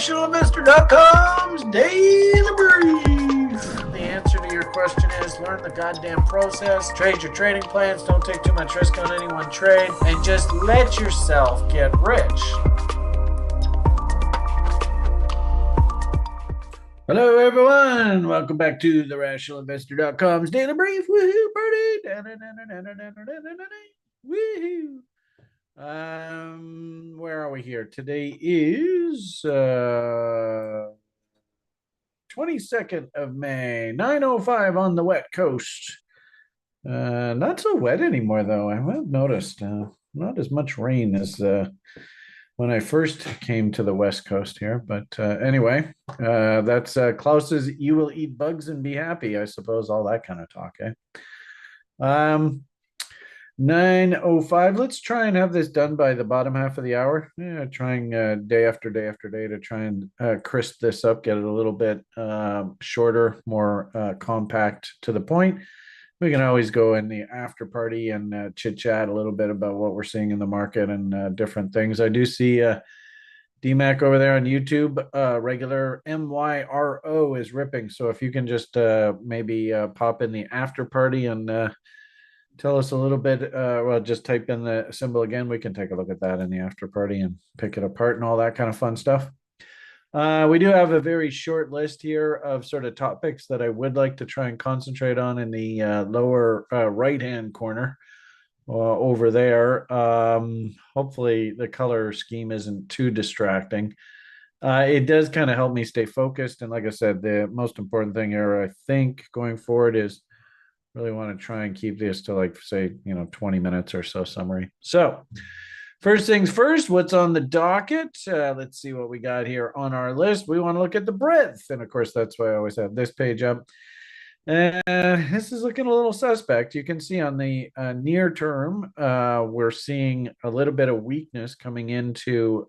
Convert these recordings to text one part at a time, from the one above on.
RationalInvestor.com's Daily Brief. The answer to your question is learn the goddamn process, trade your trading plans, don't take too much risk on any one trade, and just let yourself get rich. Hello, everyone. Welcome back to the RationalInvestor.com's Daily Brief. Woohoo, birdie. Woohoo. Where are we here? Today is 22nd of May, 9:05 on the wet coast. Not so wet anymore, though. I have noticed not as much rain as when I first came to the West Coast here. But anyway, that's Klaus's "You will eat bugs and be happy," I suppose, all that kind of talk, eh? 9:05. Let's try and have this done by the bottom half of the hour. Yeah, trying day after day after day to try and crisp this up, get it a little bit shorter, more compact to the point. We can always go in the after party and chit chat a little bit about what we're seeing in the market and different things. I do see DMAC over there on YouTube. Regular MYRO is ripping. So if you can just maybe pop in the after party and tell us a little bit. Well, just type in the symbol again. We can take a look at that in the after party and pick it apart and all that kind of fun stuff. We do have a very short list here of sort of topics that I would like to try and concentrate on in the lower right-hand corner over there. Hopefully the color scheme isn't too distracting. It does kind of help me stay focused. And like I said, the most important thing here, I think, going forward is really want to try and keep this to, like, say, 20 minutes or so summary. So first things first, what's on the docket? Let's see what we got here on our list. We want to look at the breadth. And of course, that's why I always have this page up. This is looking a little suspect. You can see on the near term, we're seeing a little bit of weakness coming into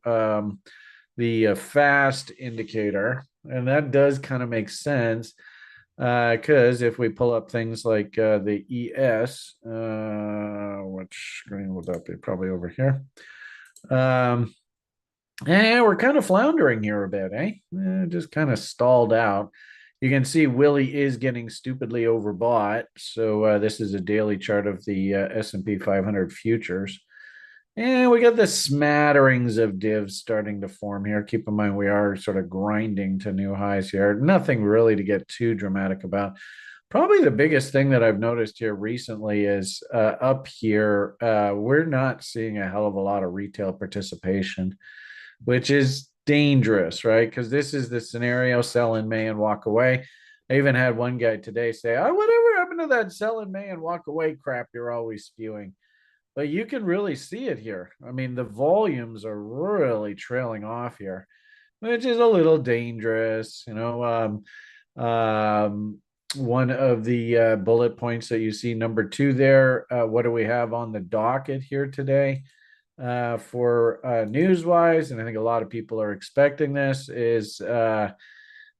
the fast indicator. And that does kind of make sense. Because if we pull up things like the ES, which screen would that be? Probably over here. And we're kind of floundering here a bit, eh? Just kind of stalled out. You can see Willie is getting stupidly overbought. So this is a daily chart of the S&P 500 futures. And we got the smatterings of divs starting to form here. Keep in mind, we are sort of grinding to new highs here. Nothing really to get too dramatic about. Probably the biggest thing that I've noticed here recently is up here, we're not seeing a hell of a lot of retail participation, which is dangerous, right? Because this is the scenario: sell in May and walk away. I even had one guy today say, "Oh, whatever happened to that sell in May and walk away crap you're always spewing?" But you can really see it here. I mean, the volumes are really trailing off here, which is a little dangerous. One of the bullet points that you see, number 2 there, what do we have on the docket here today for news-wise? And I think a lot of people are expecting this is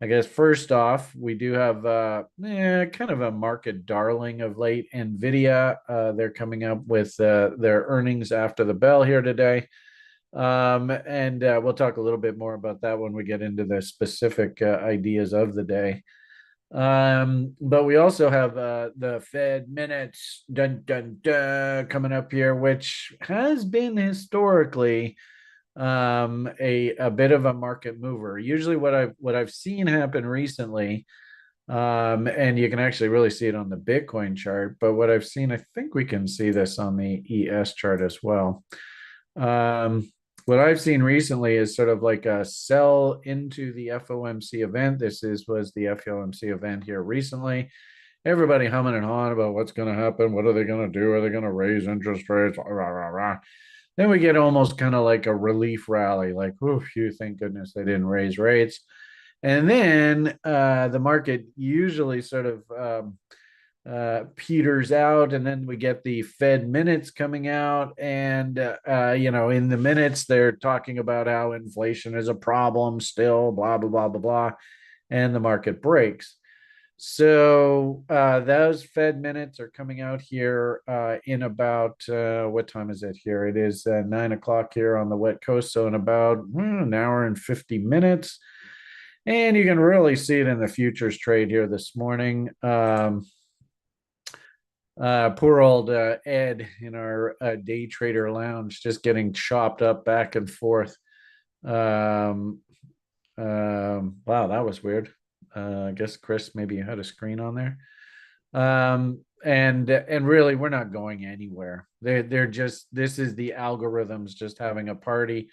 I guess first off, we do have kind of a market darling of late, Nvidia. They're coming up with their earnings after the bell here today. And we'll talk a little bit more about that when we get into the specific ideas of the day. But we also have the Fed minutes coming up here, which has been historically a bit of a market mover. Usually what I've seen happen recently, and you can actually really see it on the Bitcoin chart, but what I've seen, I think we can see this on the ES chart as well. What I've seen recently is sort of like a sell into the FOMC event. This was the FOMC event here recently. Everybody humming and hawing about what's going to happen. What are they going to do? Are they going to raise interest rates? Rah, rah, rah. Then we get almost kind of like a relief rally, like, oh, phew, thank goodness they didn't raise rates. And then the market usually sort of peters out, and then we get the Fed minutes coming out. And, in the minutes, they're talking about how inflation is a problem still, blah, blah, blah, blah, blah. And the market breaks. So those Fed minutes are coming out here in about what time is it here? It is 9 o'clock here on the West Coast. So in about an hour and 50 minutes. And you can really see it in the futures trade here this morning. Poor old Ed in our day trader lounge just getting chopped up back and forth. Um, wow, that was weird. I guess Chris maybe had a screen on there. And really, we're not going anywhere. They're just, this is the algorithms just having a party,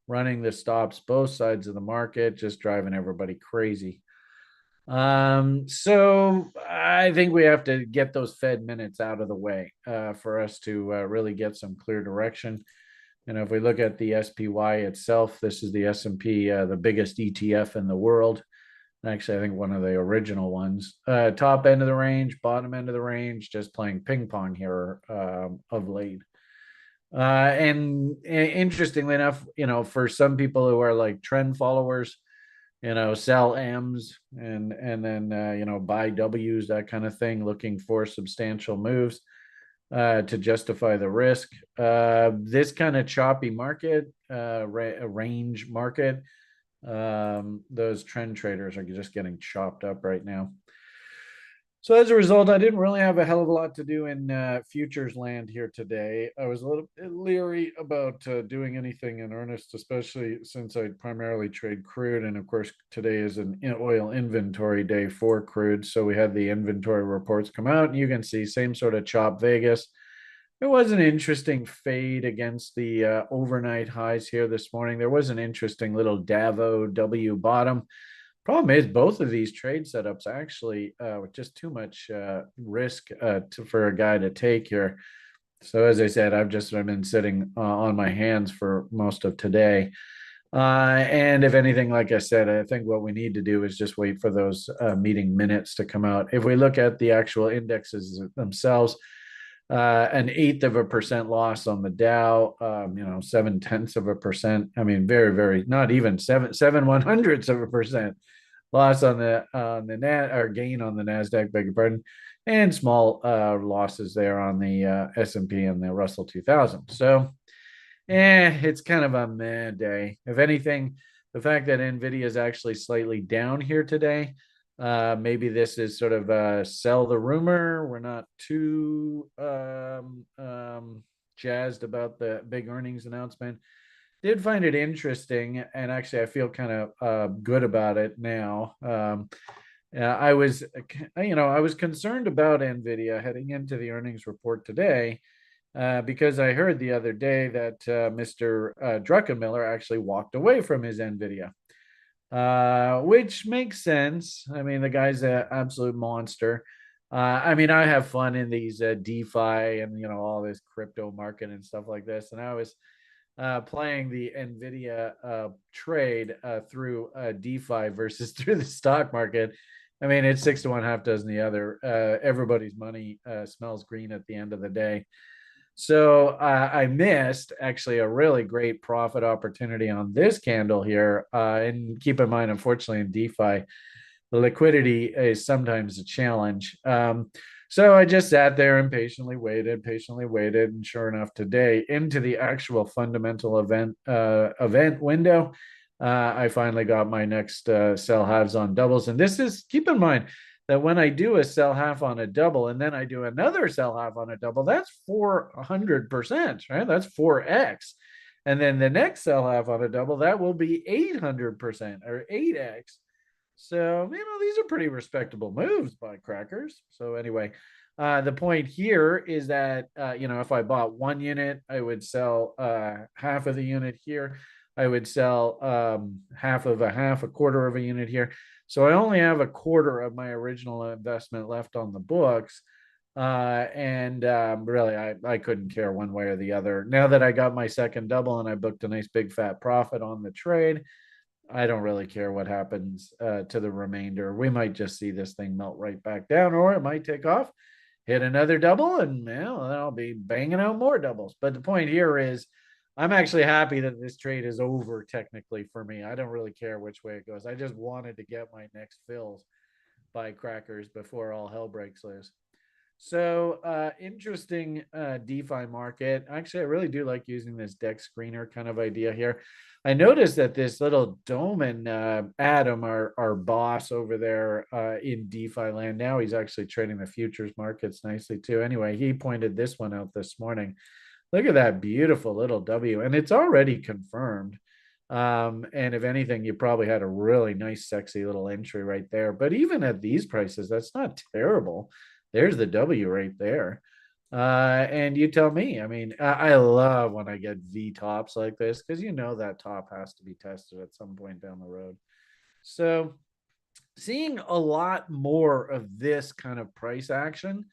running the stops both sides of the market, just driving everybody crazy. So I think we have to get those Fed minutes out of the way for us to really get some clear direction. And if we look at the SPY itself, this is the S&P, the biggest ETF in the world. Actually, I think one of the original ones. Top end of the range, bottom end of the range, just playing ping pong here of late. And interestingly enough, for some people who are like trend followers, sell M's and then buy W's, that kind of thing, looking for substantial moves to justify the risk. This kind of choppy market, range market, those trend traders are just getting chopped up right now. So as a result, I didn't really have a hell of a lot to do in futures land here today. I was a little bit leery about doing anything in earnest, especially since I primarily trade crude. And of course, today is an oil inventory day for crude. So we had the inventory reports come out, and you can see same sort of chop Vegas. It was an interesting fade against the overnight highs here this morning. There was an interesting little Davo W bottom. Problem is, both of these trade setups actually with just too much risk for a guy to take here. So as I said, I've been sitting on my hands for most of today. And if anything, like I said, I think what we need to do is just wait for those meeting minutes to come out. If we look at the actual indexes themselves, an eighth of a percent loss on the Dow, 0.7%. I mean, very, very, not even seven one hundredths of a percent loss on the net, or gain on the Nasdaq, beg your pardon, and small losses there on the S&P and the Russell 2000. So, it's kind of a meh day. If anything, the fact that Nvidia is actually slightly down here today, maybe this is sort of sell the rumor. We're not too jazzed about the big earnings announcement. Did find it interesting, and actually I feel kind of good about it now. I was concerned about Nvidia heading into the earnings report today, because I heard the other day that Mr. Druckenmiller actually walked away from his Nvidia, which makes sense. I mean, the guy's an absolute monster. I mean, I have fun in these DeFi and all this crypto market and stuff like this, and I was playing the Nvidia trade through DeFi versus through the stock market. I mean, it's 6 to 1, half dozen the other. Everybody's money smells green at the end of the day. So I missed actually a really great profit opportunity on this candle here. And keep in mind, unfortunately, in DeFi, the liquidity is sometimes a challenge. So I just sat there and patiently waited, and sure enough, today into the actual fundamental event window, I finally got my next sell halves on doubles. And this is, keep in mind that when I do a sell half on a double and then I do another sell half on a double, that's 400%, right? That's 4x. And then the next sell half on a double, that will be 800% or 8x. So, these are pretty respectable moves by crackers. So anyway, the point here is that, if I bought 1 unit, I would sell half of the unit here. I would sell half of a quarter of a unit here. So I only have a quarter of my original investment left on the books. And really, I couldn't care one way or the other. Now that I got my second double and I booked a nice big fat profit on the trade, I don't really care what happens to the remainder. We might just see this thing melt right back down, or it might take off, hit another double, and I'll be banging out more doubles. But the point here is, I'm actually happy that this trade is over technically for me. I don't really care which way it goes. I just wanted to get my next fills. buy crackers before all hell breaks loose. So interesting DeFi market. Actually, I really do like using this deck screener kind of idea here. I noticed that this little Doman Adam, our boss over there in DeFi land, now he's actually trading the futures markets nicely too. Anyway, he pointed this one out this morning. Look at that beautiful little W, and it's already confirmed. And if anything, you probably had a really nice, sexy little entry right there. But even at these prices, that's not terrible. There's the W right there. And you tell me. I mean, I love when I get V tops like this because you know that top has to be tested at some point down the road. So seeing a lot more of this kind of price action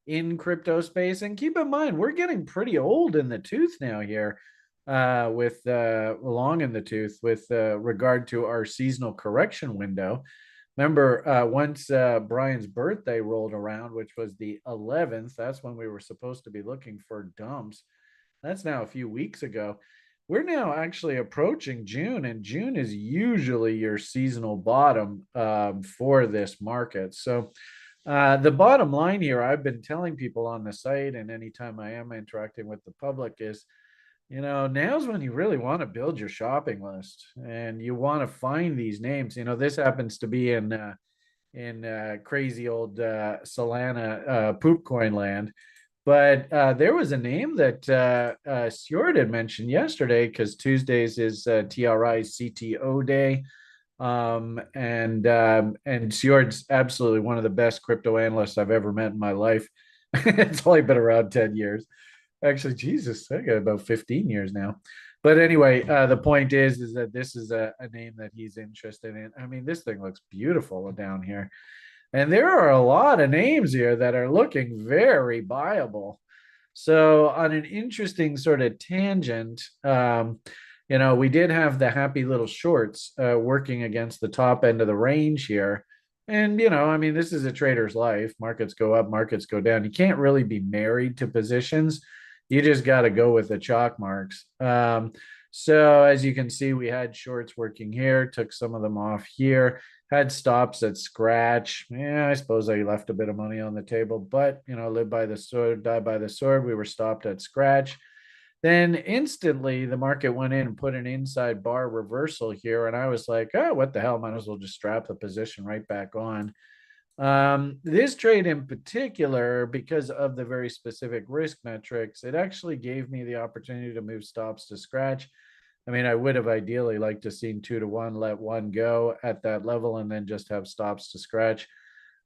in crypto space. And keep in mind, we're getting pretty old in the tooth now here, with long in the tooth with regard to our seasonal correction window. Remember, once Brian's birthday rolled around, which was the 11th, that's when we were supposed to be looking for dumps. That's now a few weeks ago. We're now actually approaching June, and June is usually your seasonal bottom for this market. So, the bottom line here, I've been telling people on the site, and anytime I am interacting with the public, is now's when you really want to build your shopping list and you want to find these names. This happens to be in crazy old Solana poop coin land. But there was a name that Stuart had mentioned yesterday because Tuesdays is TRI's CTO day. And Stuart's absolutely one of the best crypto analysts I've ever met in my life. It's only been around 10 years. Actually, Jesus, I got about 15 years now. But anyway, the point is that this is a name that he's interested in. I mean, this thing looks beautiful down here. And there are a lot of names here that are looking very viable. So, on an interesting sort of tangent, we did have the happy little shorts working against the top end of the range here. And, I mean, this is a trader's life. Markets go up, markets go down. You can't really be married to positions. You just got to go with the chalk marks. So, as you can see, we had shorts working here, took some of them off here, had stops at scratch. Yeah, I suppose I left a bit of money on the table, but live by the sword, die by the sword. We were stopped at scratch. Then instantly the market went in and put an inside bar reversal here. And I was like, oh, what the hell? Might as well just strap the position right back on. This trade in particular, because of the very specific risk metrics, it actually gave me the opportunity to move stops to scratch. I mean, I would have ideally liked to seen 2 to 1, let one go at that level, and then just have stops to scratch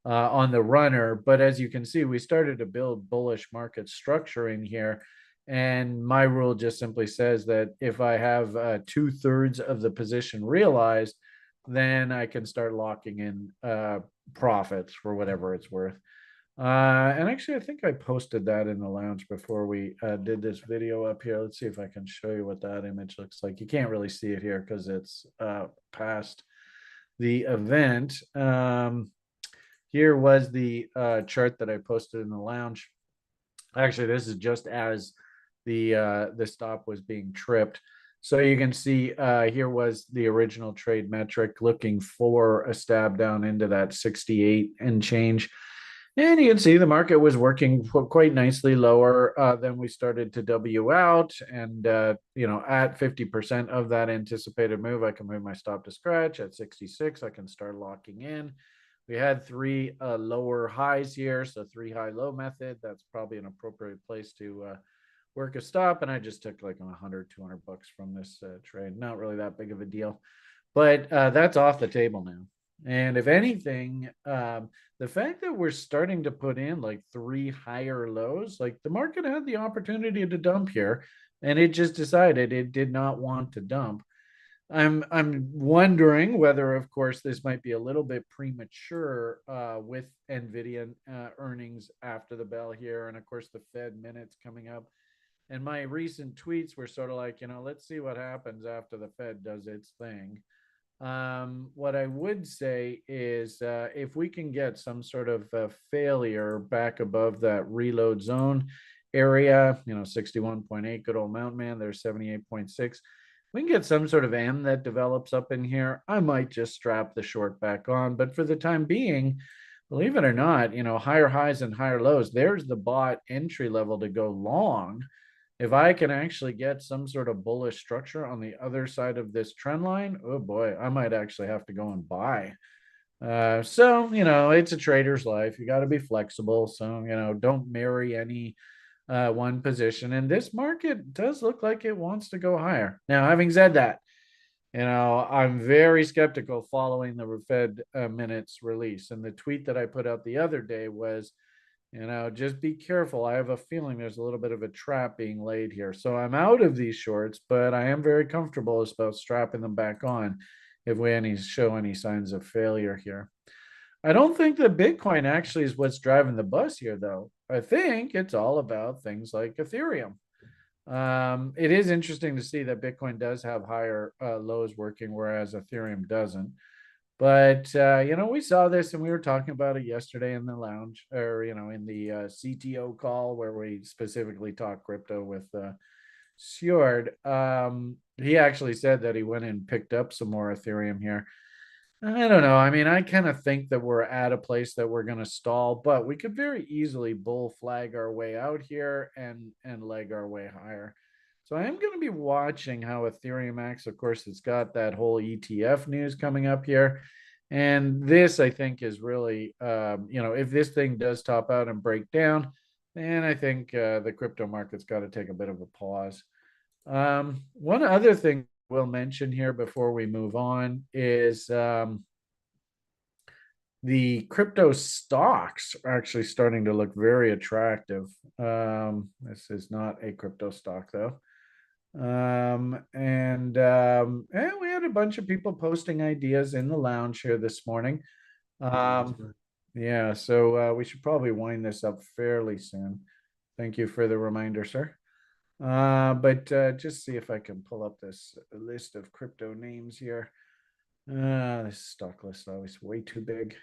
on the runner. But as you can see, we started to build bullish market structuring here. And my rule just simply says that if I have 2/3 of the position realized, then I can start locking in profits for whatever it's worth. And actually, I think I posted that in the lounge before we did this video up here. Let's see if I can show you what that image looks like. You can't really see it here because it's past the event. Here was the chart that I posted in the lounge. Actually, this is just as the stop was being tripped. So you can see here was the original trade metric looking for a stab down into that 68 and change. And you can see the market was working quite nicely lower. Then we started to W out. And, at 50% of that anticipated move, I can move my stop to scratch. At 66, I can start locking in. We had three lower highs here. So 3 high low method. That's probably an appropriate place to work a stop. And I just took like $100-200 from this trade. Not really that big of a deal. But that's off the table now. And if anything, the fact that we're starting to put in like 3 higher lows, like the market had the opportunity to dump here, and it just decided it did not want to dump. I'm wondering whether, of course, this might be a little bit premature with Nvidia earnings after the bell here, and of course the Fed minutes coming up. And my recent tweets were sort of like, let's see what happens after the Fed does its thing. What I would say is if we can get some sort of failure back above that reload zone area, 61.8, good old Mountain Man, there's 78.6. we can get some sort of M that develops up in here, I might just strap the short back on. But for the time being, believe it or not, higher highs and higher lows, there's the bot entry level to go long. If I can actually get some sort of bullish structure on the other side of this trend line, oh boy, I might actually have to go and buy. So it's a trader's life. You got to be flexible. So, don't marry any one position. And this market does look like it wants to go higher. Now, having said that, I'm very skeptical following the Fed minutes release. And the tweet that I put out the other day was, just be careful. I have a feeling there's a little bit of a trap being laid here. So I'm out of these shorts, but I am very comfortable about strapping them back on if we show any signs of failure here. I don't think that Bitcoin actually is what's driving the bus here, though. I think it's all about things like Ethereum. It is interesting to see that Bitcoin does have higher lows working, whereas Ethereum doesn't. But we saw this and we were talking about it yesterday in the lounge, or in the CTO call where we specifically talked crypto with Sjord. He actually said that he went and picked up some more Ethereum here. I don't know. I mean, I kind of think that we're at a place that we're going to stall, but we could very easily bull flag our way out here and leg our way higher. So I am going to be watching how Ethereum acts. Of course, it's got that whole ETF news coming up here. And this, I think, is really, if this thing does top out and break down, then I think the crypto market's got to take a bit of a pause. One other thing we'll mention here before we move on is the crypto stocks are actually starting to look very attractive. This is not a crypto stock though. And we had a bunch of people posting ideas in the lounge here this morning. Yeah, so we should probably wind this up fairly soon. Thank you for the reminder, sir. But just see if I can pull up this list of crypto names here. This stock list is always way too big.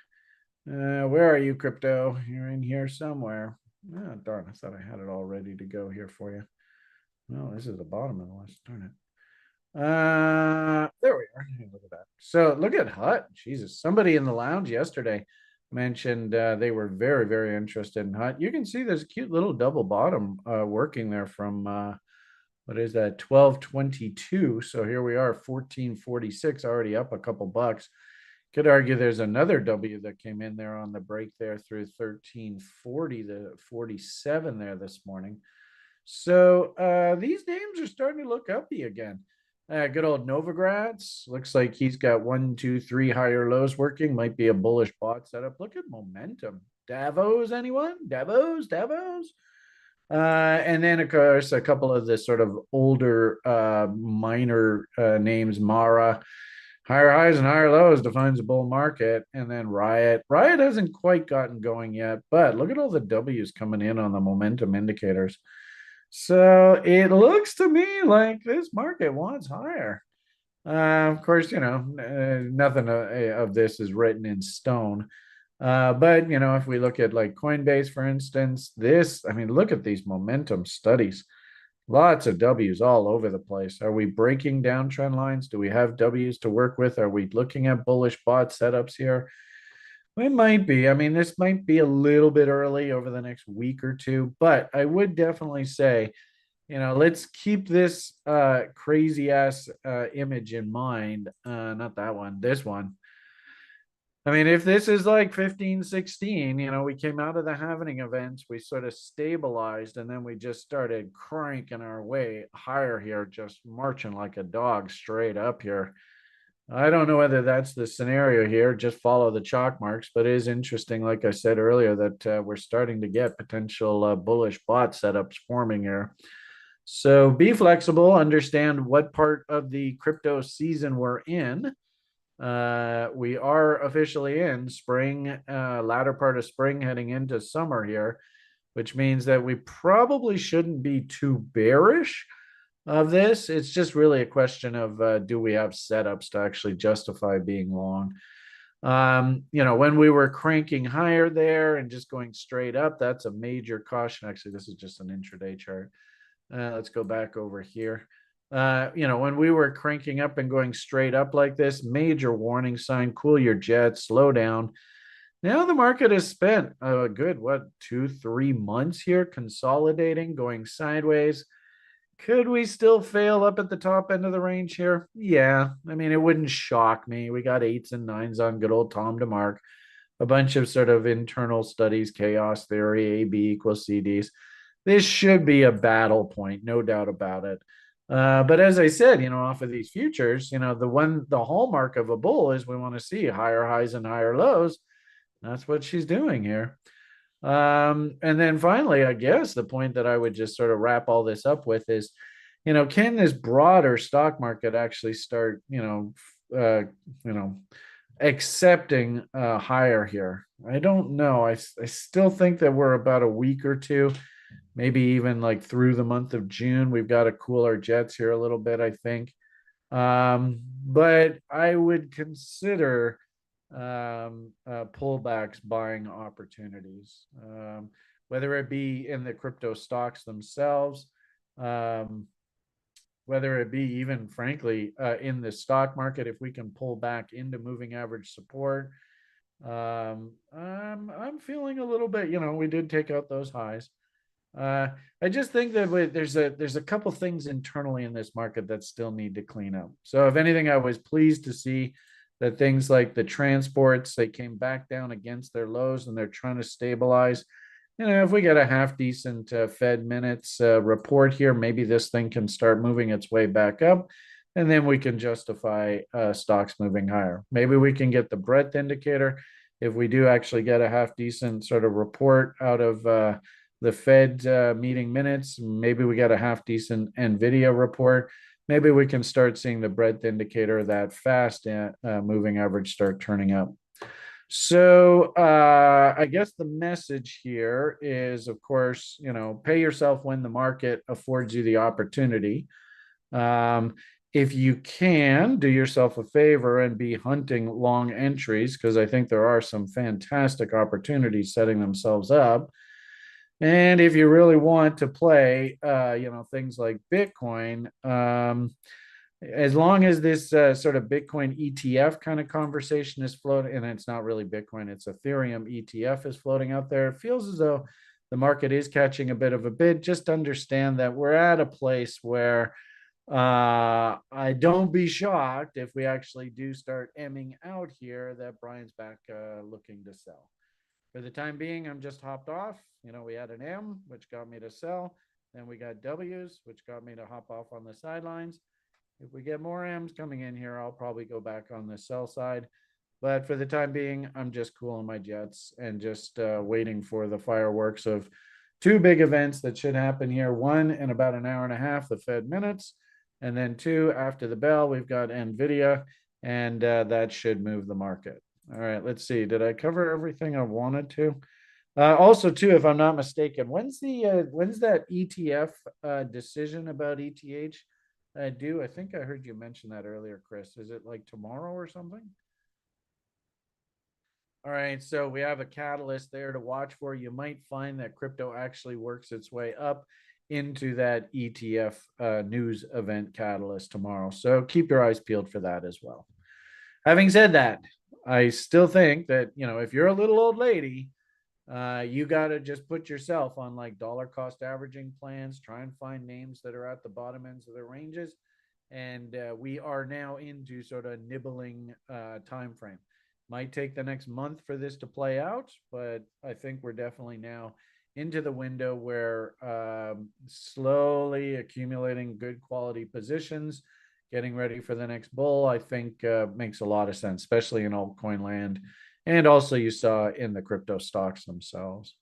Where are you, crypto? You're in here somewhere. Oh, darn, I thought I had it all ready to go here for you. No, this is the bottom of the list. Darn it. There we are. Hey, look at that. So look at Hut. Jesus, somebody in the lounge yesterday mentioned they were very, very interested in Hut. You can see there's a cute little double bottom working there from what is that, 1222. So here we are, 1446, already up a couple bucks. Could argue there's another W that came in there on the break there through 1340 to 47 there this morning. So these names are starting to look uppy again. Good old Novogratz. Looks like he's got 1, 2, 3 higher lows working. Might be a bullish bot setup. Look at momentum. Davos, anyone? Davos? And then, of course, a couple of the sort of older minor names. Mara. Higher highs and higher lows defines a bull market. And then Riot. Riot hasn't quite gotten going yet, but look at all the W's coming in on the momentum indicators. So it looks to me like this market wants higher. Of course, nothing of this is written in stone. But, if we look at like Coinbase, for instance, look at these momentum studies. Lots of W's all over the place. Are we breaking down trend lines? Do we have W's to work with? Are we looking at bullish bot setups here? It might be. I mean, this might be a little bit early over the next week or two, but I would definitely say, let's keep this crazy ass image in mind. Not that one, this one. I mean, if this is like 15, 16, we came out of the halvening events, we sort of stabilized, and then we just started cranking our way higher here, just marching like a dog straight up here. I don't know whether that's the scenario here. Just follow the chalk marks, but it is interesting, like I said earlier, that we're starting to get potential bullish bot setups forming here. So be flexible, understand what part of the crypto season we're in. We are officially in spring, latter part of spring, heading into summer here, which means that we probably shouldn't be too bearish of this. It's just really a question of do we have setups to actually justify being long. When we were cranking higher there and just going straight up, that's a major caution. Actually, this is just an intraday chart. Let's go back over here. When we were cranking up and going straight up like this, major warning sign, cool your jets, slow down. Now the market has spent a good, what, 2, 3 months here consolidating, going sideways. Could we still fail up at the top end of the range here? Yeah. I mean, it wouldn't shock me. We got eights and nines on good old Tom DeMark, a bunch of sort of internal studies, chaos theory, AB equals CDs. This should be a battle point, no doubt about it. But as I said, off of these futures, the hallmark of a bull is we want to see higher highs and higher lows. That's what she's doing here. And then finally, I guess the point that I would just sort of wrap all this up with is, can this broader stock market actually start, accepting higher here? I don't know. I still think that we're about a week or two, maybe even like through the month of June. We've got to cool our jets here a little bit, I think. But I would consider pullbacks buying opportunities, whether it be in the crypto stocks themselves, um, whether it be even frankly in the stock market, if we can pull back into moving average support. I'm feeling a little bit, we did take out those highs. Uh, I just think that there's a couple things internally in this market that still need to clean up. So if anything, I was pleased to see that things like the transports, they came back down against their lows and they're trying to stabilize. If we get a half decent Fed minutes report here, maybe this thing can start moving its way back up, and then we can justify stocks moving higher. Maybe we can get the breadth indicator. If we do actually get a half decent sort of report out of the Fed meeting minutes, maybe we get a half decent Nvidia report. Maybe we can start seeing the breadth indicator, that fast moving average, start turning up. So I guess the message here is, of course, pay yourself when the market affords you the opportunity. If you can, do yourself a favor and be hunting long entries, because I think there are some fantastic opportunities setting themselves up. And if you really want to play, things like Bitcoin, as long as this sort of Bitcoin ETF kind of conversation is floating, and it's not really Bitcoin, it's Ethereum ETF is floating out there, it feels as though the market is catching a bit of a bid. Just understand that we're at a place where I don't be shocked if we actually do start emming out here that Brian's back looking to sell. For the time being, I'm just hopped off. We had an M, which got me to sell. Then we got W's, which got me to hop off on the sidelines. If we get more M's coming in here, I'll probably go back on the sell side. But for the time being, I'm just cooling my jets and just waiting for the fireworks of two big events that should happen here. One in about an hour and a half, the Fed minutes. And then two, after the bell, we've got Nvidia, and that should move the market. All right, let's see. Did I cover everything I wanted to? Also, too, if I'm not mistaken, when's that ETF decision about ETH due? I think I heard you mention that earlier, Chris. Is it like tomorrow or something? All right, so we have a catalyst there to watch for. You might find that crypto actually works its way up into that ETF news event catalyst tomorrow. So keep your eyes peeled for that as well. Having said that, I still think that, if you're a little old lady, you got to just put yourself on like dollar cost averaging plans, try and find names that are at the bottom ends of their ranges. And we are now into sort of nibbling time frame. Might take the next month for this to play out, but I think we're definitely now into the window where slowly accumulating good quality positions, getting ready for the next bull, I think makes a lot of sense, especially in altcoin land. And also you saw in the crypto stocks themselves.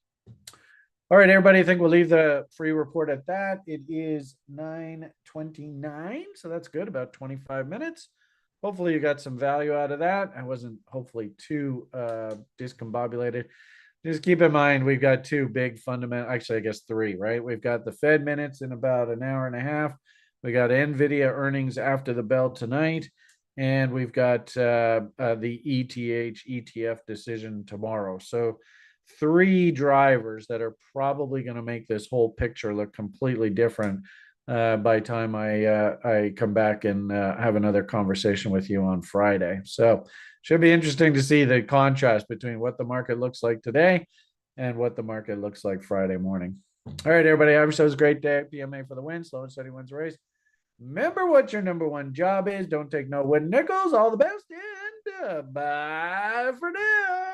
All right, everybody, I think we'll leave the free report at that. It is 9:29, so that's good, about 25 minutes. Hopefully you got some value out of that. I wasn't hopefully too discombobulated. Just keep in mind, we've got two big fundamental, actually, I guess three, right? We've got the Fed minutes in about an hour and a half. We got Nvidia earnings after the bell tonight. And we've got the ETH ETF decision tomorrow. So three drivers that are probably going to make this whole picture look completely different by the time I come back and have another conversation with you on Friday. So should be interesting to see the contrast between what the market looks like today and what the market looks like Friday morning. All right, everybody. Have yourselves a great day. PMA for the win. Slow and steady wins the race. Remember what your number one job is. Don't take no wooden nickels. All the best and bye for now.